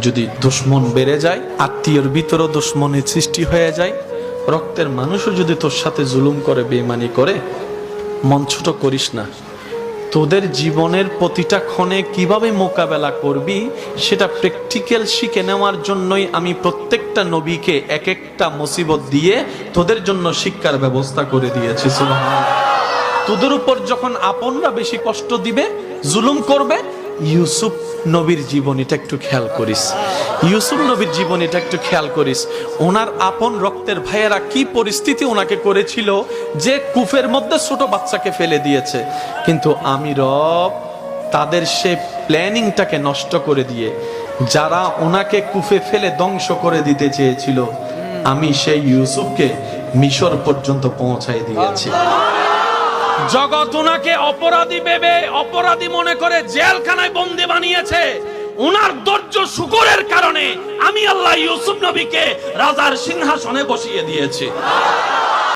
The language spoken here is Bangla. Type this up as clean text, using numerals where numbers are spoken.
যদি দুশ্মন বেড়ে যায়, আত্মীয়র ভিতরও দুশ্মনের সৃষ্টি হয়ে যায়, রক্তের মানুষও যদি তোর সাথে জুলুম করে, বেঈমানি করে, মন ছোট করিস না। তোদের জীবনের প্রতিটা ক্ষণে কিভাবে মোকাবেলা করবি সেটা প্র্যাকটিক্যাল শিখে নেওয়ার জন্যই আমি প্রত্যেকটা নবীকে এক একটা মুসিবত দিয়ে তোদের জন্য শিক্ষার ব্যবস্থা করে দিয়েছি। সুবহানাল্লাহ। তোদের উপর যখন আপনরা বেশি কষ্ট দিবে, জুলুম করবে, ইউসুফ নবীর জীবনীটা একটু খেয়াল করিস। ইউসুফ নবীর জীবনীটা একটু খেয়াল করিস। ওনার আপন রক্তের ভাইয়েরা কি পরিস্থিতি ওনাকে করেছিল যে কূপের মধ্যে ছোট বাচ্চাকে ফেলে দিয়েছে, কিন্তু আমি রব তাদের সে প্ল্যানিংটাকে নষ্ট করে দিয়ে যারা ওনাকে কূপে ফেলে ধ্বংস করে দিতে চেয়েছিল, আমি সেই ইউসুফকে মিশর পর্যন্ত পৌঁছাই দিয়েছি। জগৎ ওনাকে অপরাধী ভেবে, অপরাধী মনে করে জেলখানায় বন্দী বানিয়েছে। ওনার ধৈর্য শুকরের কারণে আমি আল্লাহ ইউসুফ নবীকে রাজার সিংহাসনে বসিয়ে দিয়েছি।